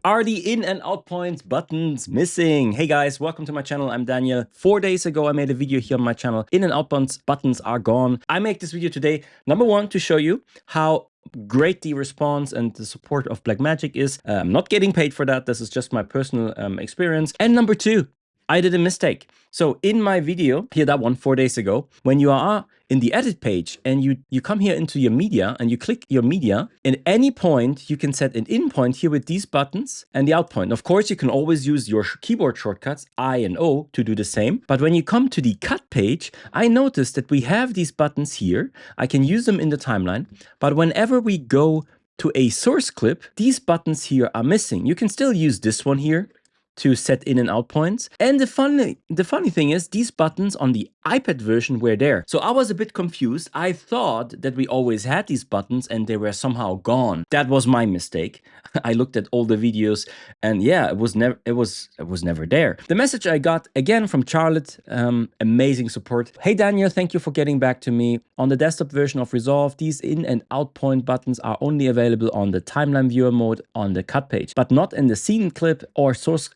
Are the in and out points buttons missing? Hey guys, welcome to my channel. I'm Daniel. 4 days ago, I made a video here on my channel. In and out buttons are gone. I make this video today, number one, to show you how great the response and the support of Blackmagic is. I'm not getting paid for that. This is just my personal experience. And number two, I did a mistake. So in my video, here that one 4 days ago, when you are in the edit page and you come here into your media and you click your media, at any point you can set an in point here with these buttons and the out point. Of course, you can always use your keyboard shortcuts I and O to do the same. But when you come to the cut page, I noticed that we have these buttons here. I can use them in the timeline, but whenever we go to a source clip, these buttons here are missing. You can still use this one here to set in and out points. And the funny thing is, these buttons on the iPad version were there. So I was a bit confused. I thought that we always had these buttons and they were somehow gone. That was my mistake. I looked at all the videos and yeah, it was never there. The message I got again from Charlotte, amazing support. Hey Daniel, thank you for getting back to me. On the desktop version of Resolve, these in and out point buttons are only available on the timeline viewer mode on the cut page, but not in the scene clip or source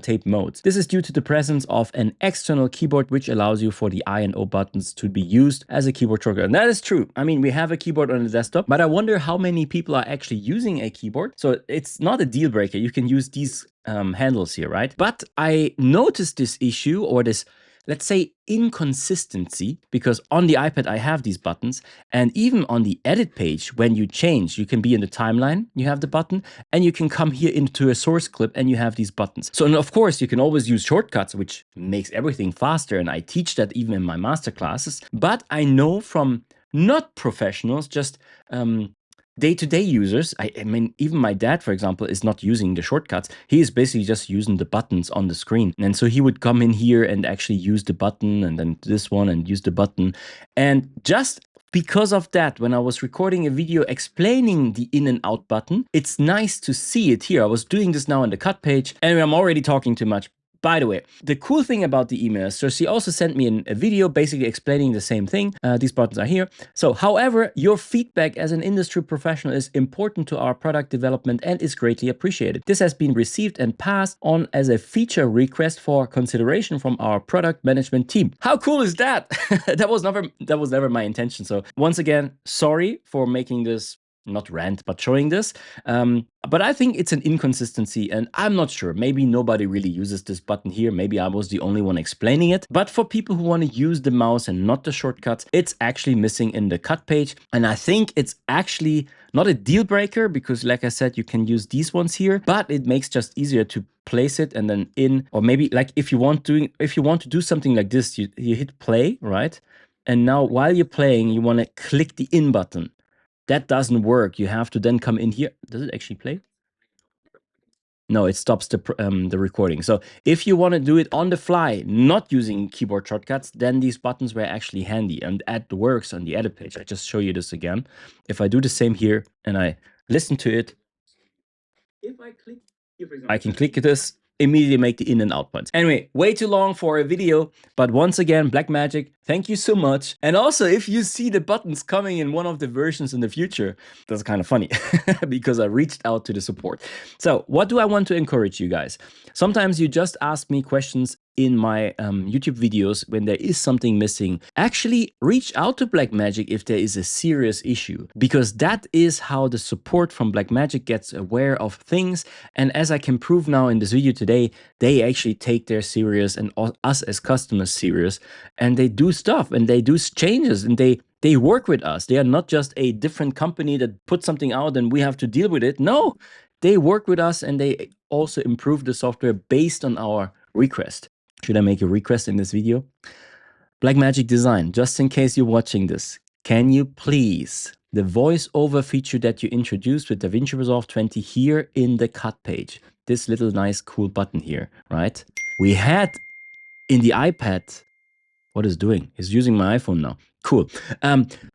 tape modes. This is due to the presence of an external keyboard which allows you for the I and O buttons to be used as a keyboard shortcut. And that is true. I mean, we have a keyboard on the desktop, but I wonder how many people are actually using a keyboard. So it's not a deal breaker. You can use these handles here, right? But I noticed this issue, or this, let's say, inconsistency, because on the iPad I have these buttons, and even on the edit page, when you change, you can be in the timeline, you have the button, and you can come here into a source clip and you have these buttons. So, and of course, you can always use shortcuts, which makes everything faster, and I teach that even in my masterclasses. But I know from not professionals, just day-to-day users, I mean, even my dad, for example, is not using the shortcuts. He is basically just using the buttons on the screen. And so he would come in here and actually use the button, and then this one and use the button. And just because of that, when I was recording a video explaining the in and out button, it's nice to see it here. I was doing this now on the cut page, and I'm already talking too much. By the way, the cool thing about the email is, so she also sent me a video basically explaining the same thing. These buttons are here. So, however, your feedback as an industry professional is important to our product development and is greatly appreciated. This has been received and passed on as a feature request for consideration from our product management team. How cool is that? That was never my intention. So once again, sorry for making this, not rant, but showing this. But I think it's an inconsistency, and I'm not sure. Maybe nobody really uses this button here. Maybe I was the only one explaining it. But for people who want to use the mouse and not the shortcuts, it's actually missing in the cut page. And I think it's actually not a deal breaker, because like I said, you can use these ones here, but it makes just easier to place it and then in, or maybe like if you want to do something like this, you hit play, right? And now while you're playing, you want to click the in button. That doesn't work. You have to then come in here. Does it actually play? No, it stops the recording. So if you want to do it on the fly, not using keyboard shortcuts, then these buttons were actually handy, and that works on the edit page. I just show you this again. If I do the same here and I listen to it, if I click here, for example, I can click this, immediately make the in and out points. Anyway, way too long for a video, but once again, Blackmagic, thank you so much. And also, if you see the buttons coming in one of the versions in the future, that's kind of funny because I reached out to the support. So what do I want to encourage you guys? Sometimes you just ask me questions in my YouTube videos when there is something missing. Actually, reach out to Blackmagic if there is a serious issue, because that is how the support from Blackmagic gets aware of things. And as I can prove now in this video today, they actually take their serious and us as customers serious, and they do stuff and they do changes and they work with us. They are not just a different company that puts something out and we have to deal with it. No, they work with us and they also improve the software based on our request. Should I make a request in this video? Blackmagic Design, just in case you're watching this, can you please, the voiceover feature that you introduced with DaVinci Resolve 20 here in the cut page, this little nice cool button here, right? We had in the iPad, what is doing? It's using my iPhone now. Cool.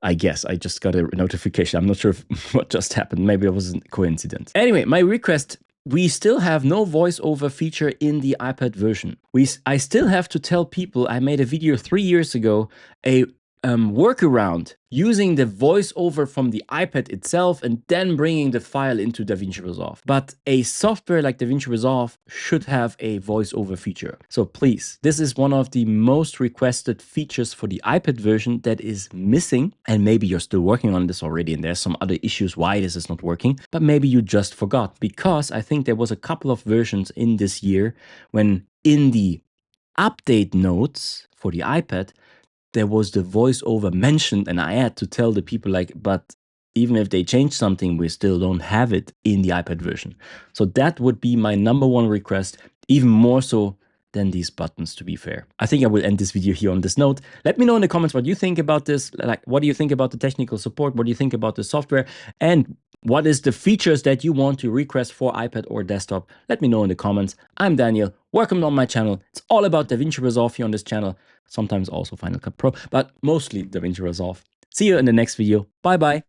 I guess I just got a notification. I'm not sure what just happened. Maybe it was a coincidence. Anyway, my request, we still have no voiceover feature in the iPad version. I still have to tell people, I made a video 3 years ago, a workaround using the voiceover from the iPad itself and then bringing the file into DaVinci Resolve. But a software like DaVinci Resolve should have a voiceover feature. So please, this is one of the most requested features for the iPad version that is missing. And maybe you're still working on this already and there's some other issues why this is not working, but maybe you just forgot, because I think there was a couple of versions in this year when in the update notes for the iPad, there was the voiceover mentioned, and I had to tell the people like, but even if they change something, we still don't have it in the iPad version. So that would be my #1 request, even more so than these buttons, to be fair. I think I will end this video here on this note. Let me know in the comments what you think about this. Like, what do you think about the technical support? What do you think about the software? And what is the features that you want to request for iPad or desktop? Let me know in the comments. I'm Daniel. Welcome on my channel. It's all about DaVinci Resolve here on this channel. Sometimes also Final Cut Pro, but mostly DaVinci Resolve. See you in the next video. Bye bye.